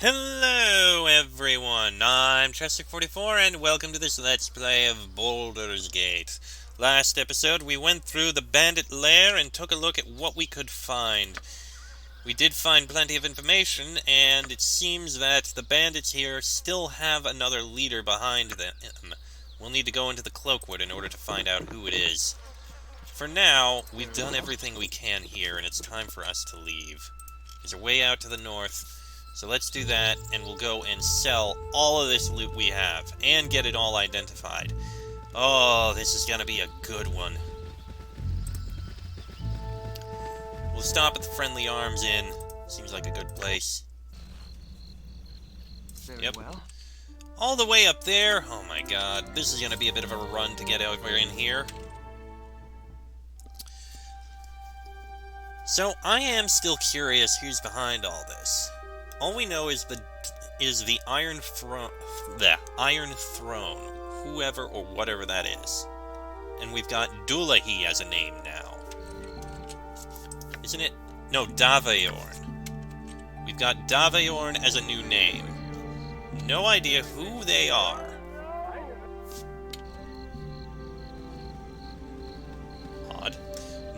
Hello everyone, I'm Chester44 and welcome to this Let's Play of Baldur's Gate. Last episode we went through the bandit lair and took a look at what we could find. We did find plenty of information, and it seems that the bandits here still have another leader behind them. We'll need to go into the Cloakwood in order to find out who it is. For now, we've done everything we can here, and it's time for us to leave. There's a way out to the north. So let's do that, and we'll go and sell all of this loot we have, and get it all identified. Oh, this is gonna be a good one. We'll stop at the Friendly Arms Inn. Seems like a good place. Very well. All the way up there. Oh my god, this is gonna be a bit of a run to get over in here. So, I am still curious who's behind all this. All we know is the Iron Throne, whoever or whatever that is. And we've got Dullahi as a name now. Isn't it? No, Davayorn. We've got Davayorn as a new name. No idea who they are. Odd.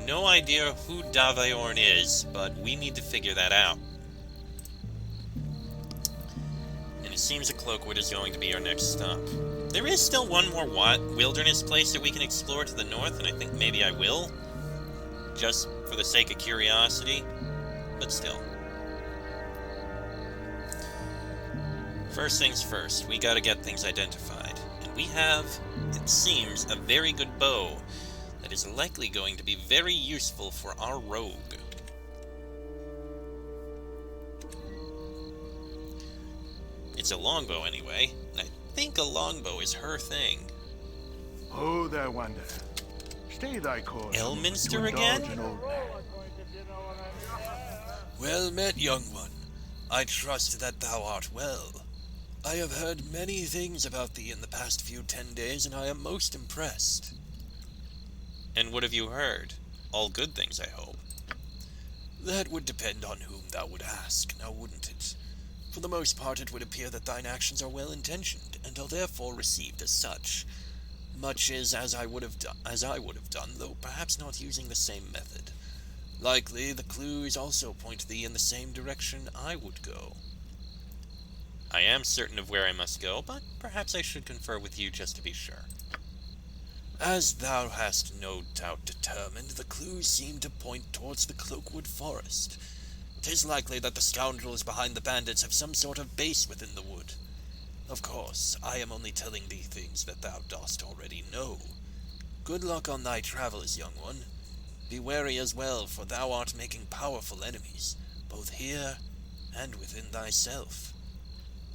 No idea who Davayorn is, but we need to figure that out. And it seems that Cloakwood is going to be our next stop. There is still one more wilderness place that we can explore to the north, and I think maybe I will. Just for the sake of curiosity. But still. First things first, we gotta get things identified. And we have, it seems, a very good bow that is likely going to be very useful for our rogue. It's a longbow anyway, and I think a longbow is her thing. Oh, there, Wander. Stay thy course. Elminster again? Well met, young one. I trust that thou art well. I have heard many things about thee in the past few 10 days, and I am most impressed. And what have you heard? All good things, I hope. That would depend on whom thou would ask, now wouldn't it? For the most part it would appear that thine actions are well-intentioned, and are therefore received as such. Much as I would have done, though perhaps not using the same method. Likely the clues also point thee in the same direction I would go. I am certain of where I must go, but perhaps I should confer with you just to be sure. As thou hast no doubt determined, the clues seem to point towards the Cloakwood Forest. 'Tis likely that the scoundrels behind the bandits have some sort of base within the wood. Of course, I am only telling thee things that thou dost already know. Good luck on thy travels, young one. Be wary as well, for thou art making powerful enemies, both here and within thyself.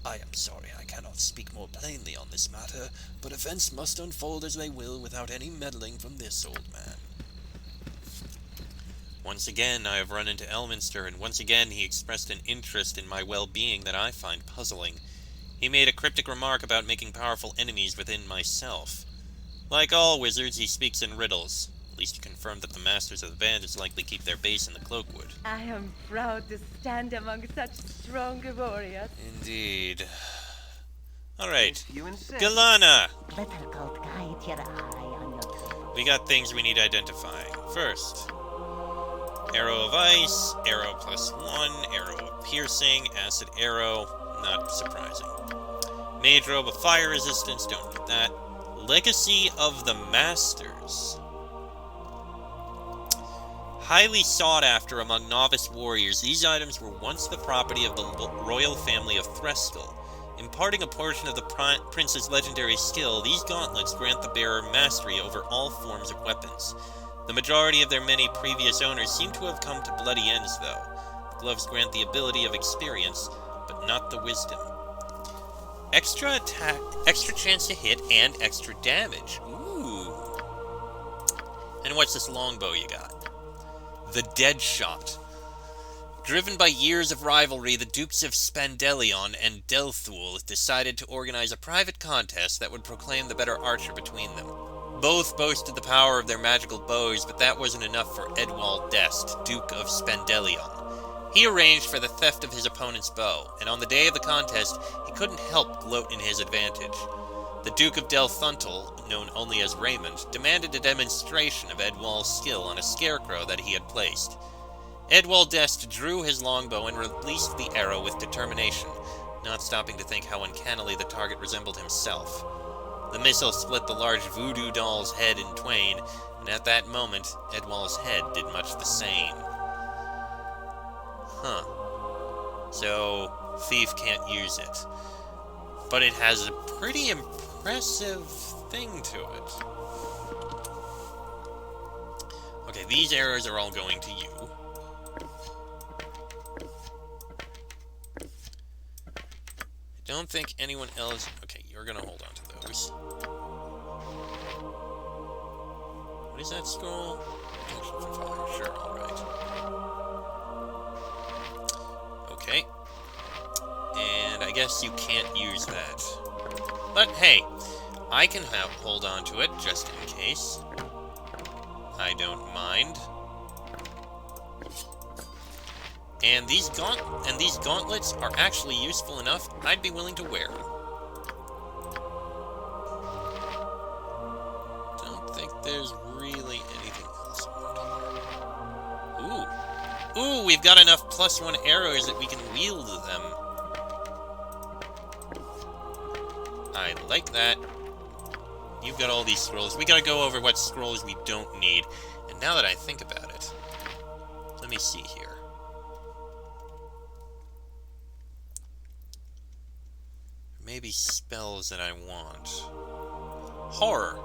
I am sorry I cannot speak more plainly on this matter, but events must unfold as they will without any meddling from this old man. Once again, I have run into Elminster, and once again he expressed an interest in my well-being that I find puzzling. He made a cryptic remark about making powerful enemies within myself. Like all wizards, he speaks in riddles. At least he confirmed that the masters of the bandits likely keep their base in the Cloakwood. I am proud to stand among such strong warriors. Indeed. Alright. You insist. Galana! Better cult guide your eye on your We got things we need identifying. First, Arrow of Ice, Arrow +1, Arrow of Piercing, Acid Arrow, not surprising. Mage Robe of Fire Resistance, don't need that. Legacy of the Masters. Highly sought after among novice warriors, these items were once the property of the royal family of Threstal. Imparting a portion of the prince's legendary skill, these gauntlets grant the bearer mastery over all forms of weapons. The majority of their many previous owners seem to have come to bloody ends, though. The gloves grant the ability of experience, but not the wisdom. Extra attack, extra chance to hit, and extra damage. Ooh. And what's this longbow you got? The Dead Shot. Driven by years of rivalry, the Dukes of Spandelion and Delthul decided to organize a private contest that would proclaim the better archer between them. Both boasted the power of their magical bows, but that wasn't enough for Edwald d'Est, Duke of Spandelion. He arranged for the theft of his opponent's bow, and on the day of the contest, he couldn't help gloat in his advantage. The Duke of Del Thuntal, known only as Raymond, demanded a demonstration of Edwall's skill on a scarecrow that he had placed. Edwall Dest drew his longbow and released the arrow with determination, not stopping to think how uncannily the target resembled himself. The missile split the large voodoo doll's head in twain, and at that moment, Edwall's head did much the same. So, Thief can't use it. But it has a pretty impressive thing to it. Okay, these arrows are all going to you. I don't think anyone else... Okay, you're gonna hold on to those. What is that scroll? Protection from fire. Sure, alright. Okay. And I guess you can't use that. But hey, I can hold on to it just in case. I don't mind. And these gauntlets are actually useful enough, I'd be willing to wear them. Don't think there's really anything else around here. Ooh, we've got enough +1 arrows that we can wield them. I like that. You've got all these scrolls. We gotta go over what scrolls we don't need. And now that I think about it, let me see here. Maybe spells that I want. Horror.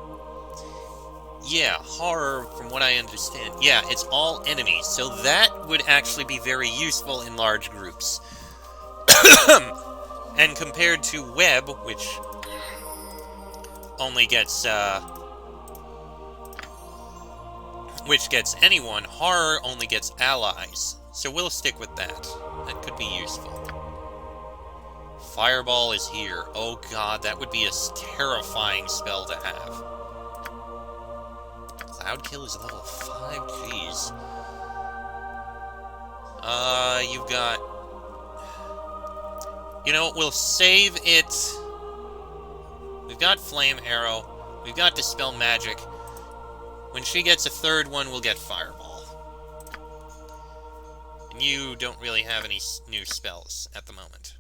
Yeah, horror, from what I understand. Yeah, it's all enemies, so that would actually be very useful in large groups. And compared to web, which only gets, anyone, horror only gets allies. So we'll stick with that. That could be useful. Fireball is here. Oh god, that would be a terrifying spell to have. Cloud Kill is level 5, jeez. You've got... You know, we'll save it. We've got Flame Arrow. We've got Dispel Magic. When she gets a third one, we'll get Fireball. And you don't really have any new spells at the moment.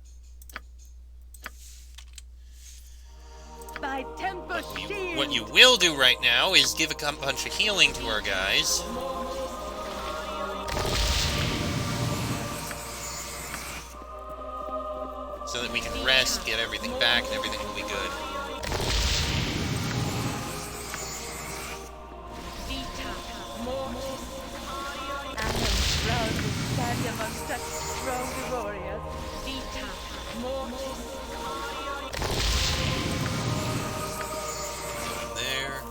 By Temple Shield. What you will do right now is give a bunch of healing to our guys. So that we can rest, get everything back, and everything will be good. I am proud to stand among such strong warriors. There.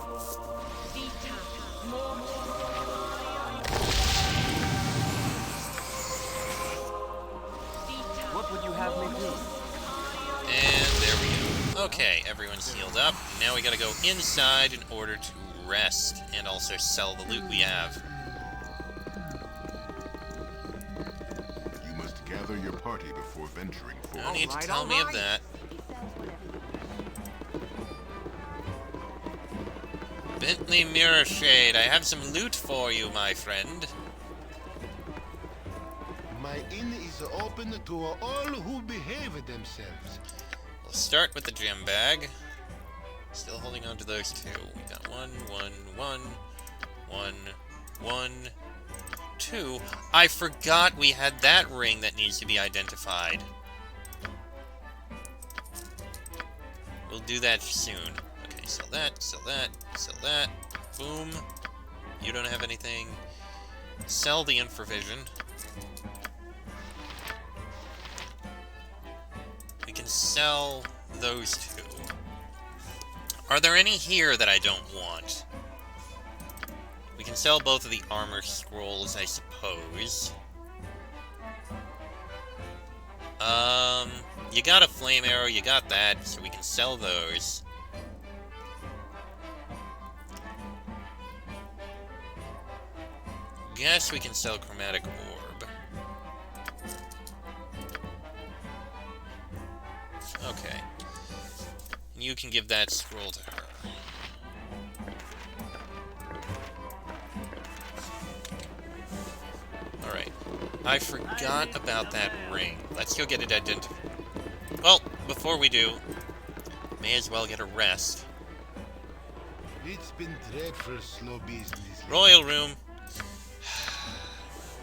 What would you have me do? And there we go. Okay, everyone's healed up. Now we gotta go inside in order to rest and also sell the loot we have. You must gather your party before venturing forth. No need to tell me of that. Bentley Mirror Shade, I have some loot for you, my friend. My inn is open to all who behave themselves. We'll start with the gem bag. Still holding on to those two. We got 1, 2. I forgot we had that ring that needs to be identified. We'll do that soon. Okay, sell that, sell that, sell that. Boom. You don't have anything. Sell the infravision. We can sell those two. Are there any here that I don't want? We can sell both of the armor scrolls, I suppose. You got a flame arrow, you got that, so we can sell those. Guess we can sell chromatic orb. Okay. And you can give that scroll to her. Alright. I forgot about that ring. Let's go get it identified. Well, before we do, may as well get a rest. It's been dreadful slow business. Royal room.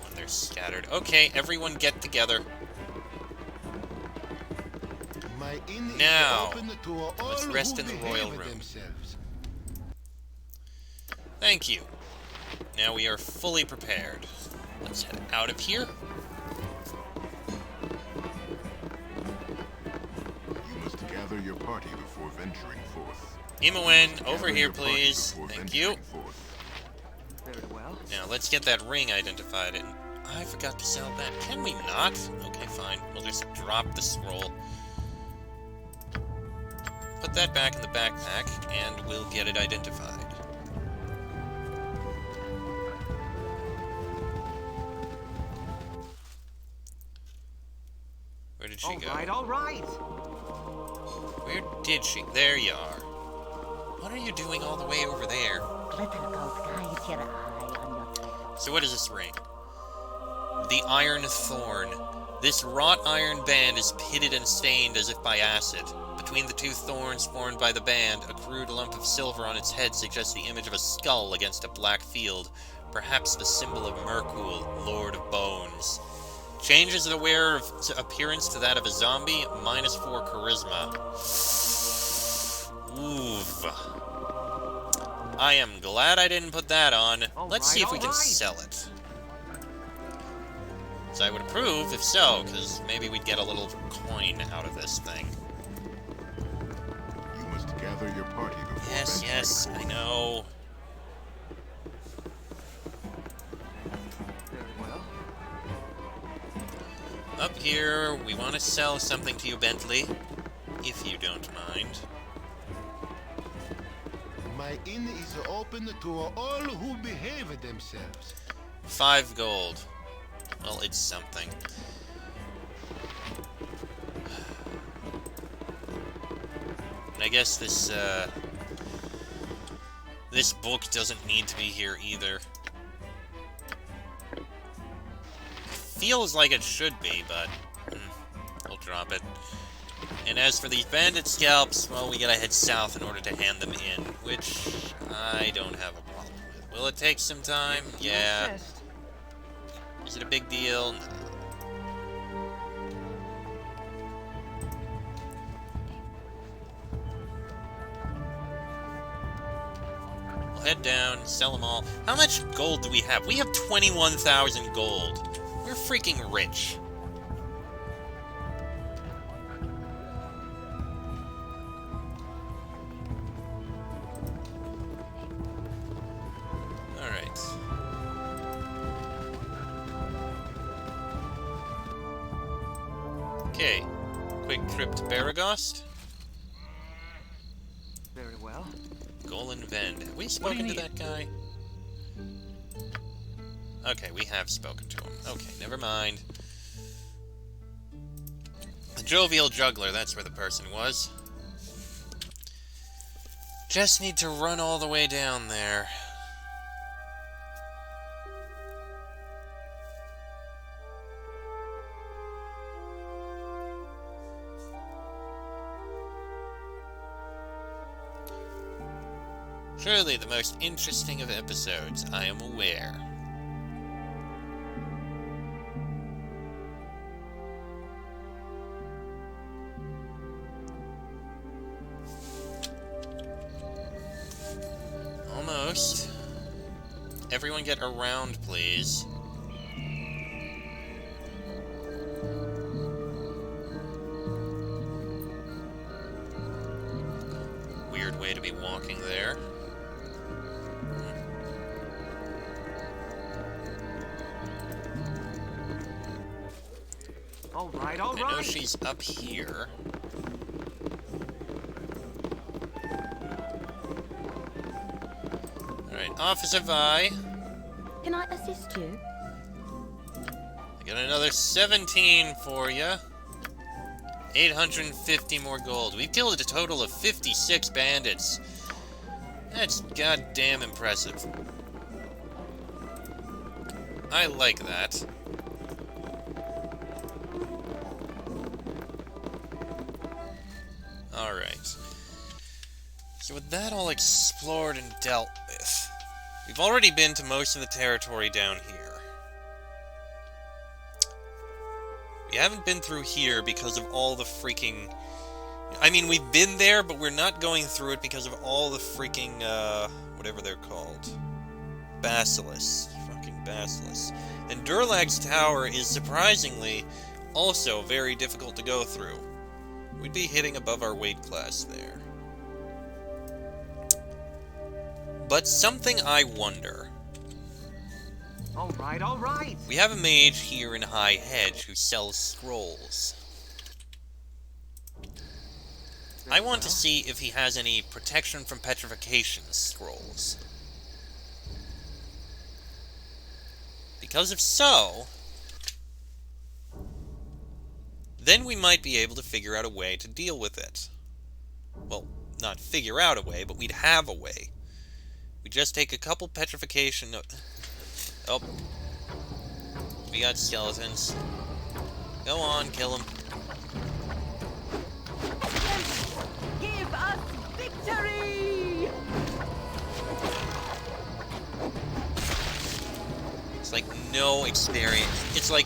When they're scattered. Okay, everyone get together. My inn is Now, open to all let's rest who in the behave royal room. themselves. Thank you. Now we are fully prepared. Let's head out of here. You must gather your party before venturing forth. Imoen, over Gather here, your party please. before Thank you. venturing forth. Very well. Now, let's get that ring identified, and I forgot to sell that. Can we not? Okay, fine. We'll just drop the scroll. Put that back in the backpack, and we'll get it identified. Where did she go? All right. Where did she? There you are. What are you doing all the way over there? So what is this ring? The Iron Thorn. This wrought iron band is pitted and stained as if by acid. Between the two thorns formed by the band, a crude lump of silver on its head suggests the image of a skull against a black field, perhaps the symbol of Merkul, Lord of Bones. Changes the wearer's appearance to that of a zombie, -4 charisma. Oof. I am glad I didn't put that on. Let's see if we can sell it. So I would approve if so, because maybe we'd get a little coin out of this thing. You must gather your party before Yes, venturing yes, forth. I know. Very well. Up here, we want to sell something to you, Bentley, if you don't mind. My inn is open to all who behave themselves. 5 gold. Well, it's something. And I guess this book doesn't need to be here either. Feels like it should be, but we'll drop it. And as for these bandit scalps, well, we gotta head south in order to hand them in, which I don't have a problem with. Will it take some time? Yeah. Insist. Is it a big deal? No. We'll head down, sell them all. How much gold do we have? We have 21,000 gold. We're freaking rich. Alright. Okay. Quick trip to Baragost. Very well. Golan Vend. Have we spoken to that guy? Okay, we have spoken to him. Okay, never mind. The Jovial Juggler, that's where the person was. Just need to run all the way down there. Surely the most interesting of episodes, I am aware. Almost. Everyone get around, please. Weird way to be walking there. All right. I know she's up here. Alright, Officer Vi. Can I assist you? I got another 17 for you. 850 more gold. We've killed a total of 56 bandits. That's goddamn impressive. I like that. Alright. So with that all explored and dealt with, we've already been to most of the territory down here. We haven't been through here because of all the freaking... I mean, we've been there, but we're not going through it because of all the freaking, whatever they're called. Basilisks. Fucking basilisks. And Durlag's tower is surprisingly also very difficult to go through. We'd be hitting above our weight class there. But something I wonder. All right, all right. We have a mage here in High Hedge who sells scrolls. I want to see if he has any protection from petrification scrolls. Because if so, then we might be able to figure out a way to deal with it. Well, not figure out a way, but we'd have a way. We just take a couple petrification... Oh. We got skeletons. Go on, kill them. Give us victory! It's like no experience. It's like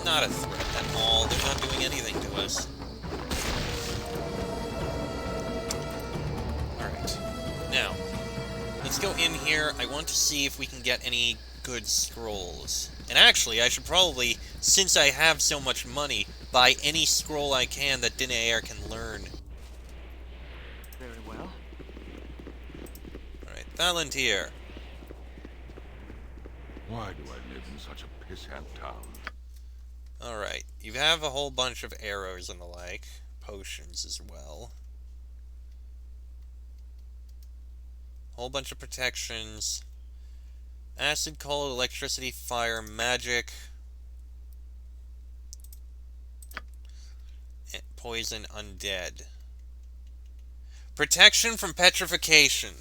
not a threat at all. They're not doing anything to us. Alright. Now, let's go in here. I want to see if we can get any good scrolls. And actually, I should probably, since I have so much money, buy any scroll I can that Dinaer can learn. Very well. Alright, Valantir. Why do I live in such a pissant town? Alright, you have a whole bunch of arrows and the like. Potions as well. Whole bunch of protections. Acid, cold, electricity, fire, magic. And poison, undead. Protection from petrification.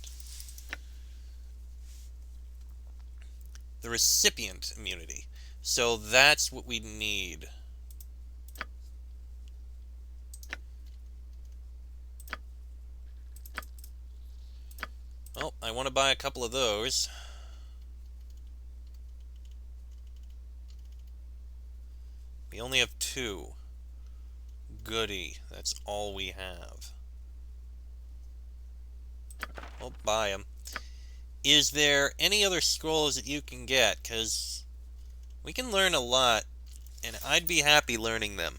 The recipient immunity. So that's what we need. Oh, I want to buy a couple of those. We only have 2. Goody. That's all we have. I'll buy them. Is there any other scrolls that you can get? Because we can learn a lot, and I'd be happy learning them,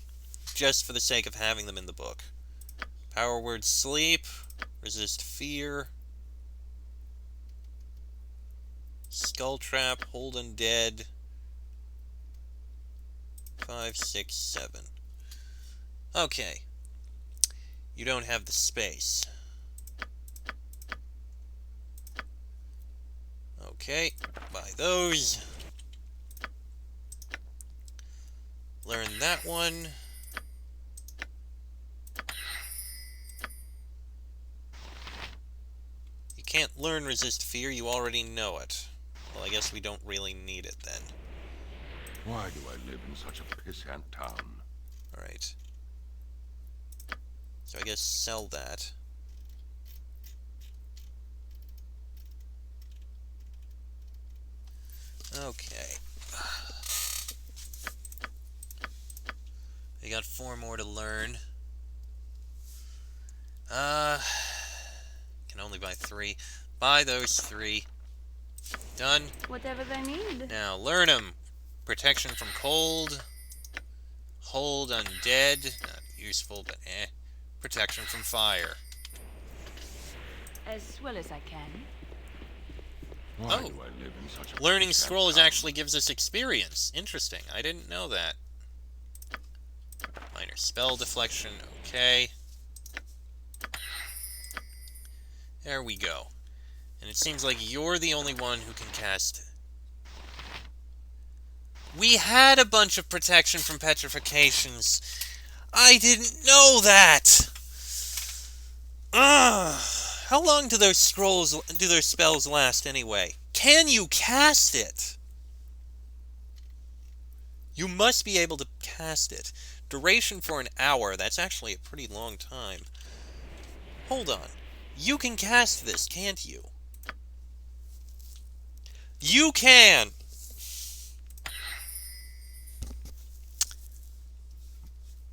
just for the sake of having them in the book. Power word sleep, resist fear, skull trap, hold undead, 5, 6, 7. Okay. You don't have the space. Okay, buy those. Learn that one. You can't learn resist fear, you already know it. Well, I guess we don't really need it then. Why do I live in such a pissant town? Alright. So I guess sell that. Okay. We got 4 more to learn. Can only buy 3. Buy those 3. Done. Whatever they need. Now, learn them. Protection from cold. Hold undead. Not useful, but eh. Protection from fire. As well as I can. Why Oh. do I live in such a Learning pissant scrolls town? actually gives us experience. Interesting. I didn't know that. Minor spell deflection. Okay. There we go. And it seems like you're the only one who can cast... We had a bunch of protection from petrifications. I didn't know that! Ugh. How long do those spells last anyway? Can you cast it? You must be able to cast it. Duration for an hour, that's actually a pretty long time. Hold on. You can cast this, can't you? You can!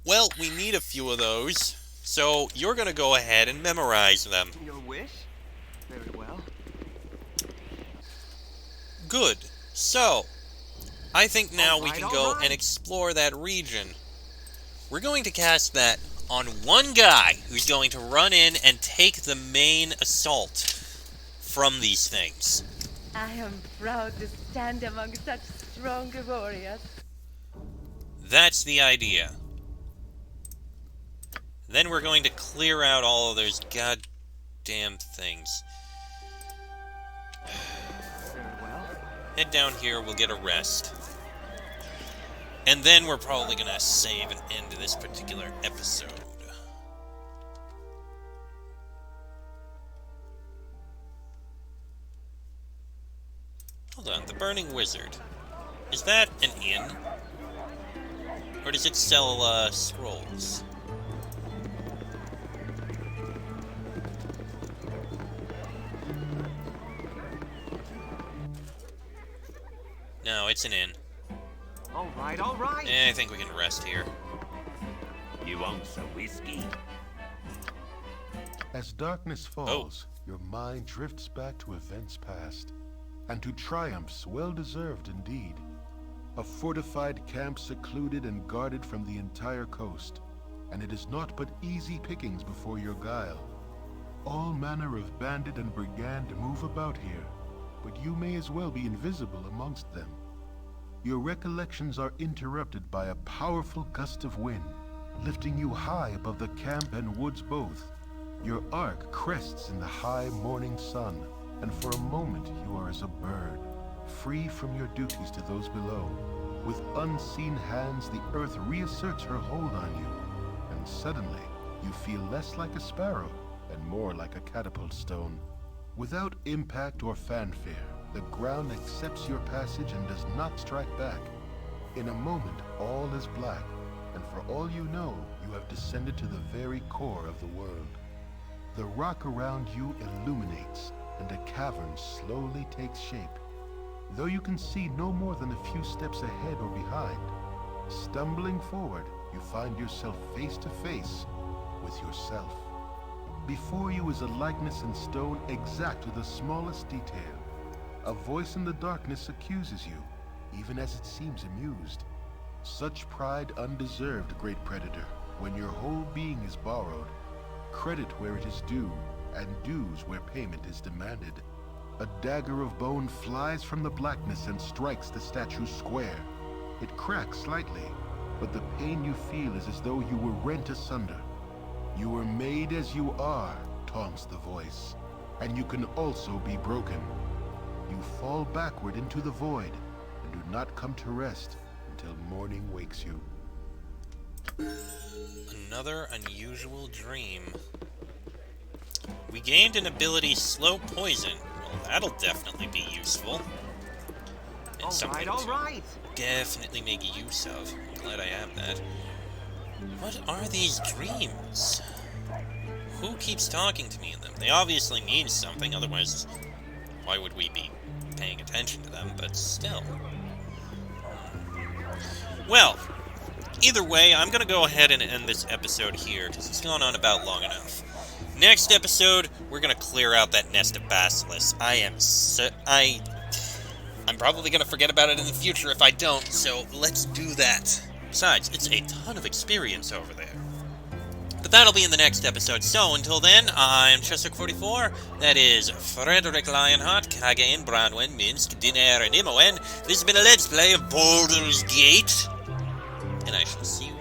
Well, we need a few of those, so you're gonna go ahead and memorize them. Your wish? Very well. Good. So, I think now we Alright, can go alright. and explore that region. We're going to cast that on one guy who's going to run in and take the main assault from these things. I am proud to stand among such strong warriors. That's the idea. Then we're going to clear out all of those goddamn things. Very well. Head down here, we'll get a rest. And then we're probably going to save and end this particular episode. Hold on, the Burning Wizard. Is that an inn? Or does it sell, scrolls? No, it's an inn. All right, all right. I think we can rest here. You want some whiskey? As darkness falls, your mind drifts back to events past, and to triumphs well-deserved indeed. A fortified camp secluded and guarded from the entire coast, and it is naught but easy pickings before your guile. All manner of bandit and brigand move about here, but you may as well be invisible amongst them. Your recollections are interrupted by a powerful gust of wind, lifting you high above the camp and woods both. Your arc crests in the high morning sun, and for a moment you are as a bird, free from your duties to those below. With unseen hands, the earth reasserts her hold on you, and suddenly you feel less like a sparrow and more like a catapult stone. Without impact or fanfare, the ground accepts your passage and does not strike back. In a moment, all is black, and for all you know, you have descended to the very core of the world. The rock around you illuminates, and a cavern slowly takes shape. Though you can see no more than a few steps ahead or behind, stumbling forward, you find yourself face to face with yourself. Before you is a likeness in stone exact to the smallest detail. A voice in the darkness accuses you, even as it seems amused. Such pride undeserved, great predator, when your whole being is borrowed. Credit where it is due, and dues where payment is demanded. A dagger of bone flies from the blackness and strikes the statue square. It cracks slightly, but the pain you feel is as though you were rent asunder. You were made as you are, taunts the voice, and you can also be broken. You fall backward into the void, and do not come to rest until morning wakes you. Another unusual dream. We gained an ability, Slow Poison. Well, that'll definitely be useful. And All something right, all to right. definitely make use of. I'm glad I have that. What are these dreams? Who keeps talking to me in them? They obviously mean something, otherwise why would we be paying attention to them, but still. Well, either way, I'm going to go ahead and end this episode here, because it's gone on about long enough. Next episode, we're going to clear out that nest of basilisks. I'm probably going to forget about it in the future if I don't, so let's do that. Besides, it's a ton of experience over there. But that'll be in the next episode, so until then, I'm Cheswick44, that is Frederick Lionheart, Kagain, Branwen, Minsk, Dinair, and Imoen. This has been a Let's Play of Baldur's Gate, and I shall see you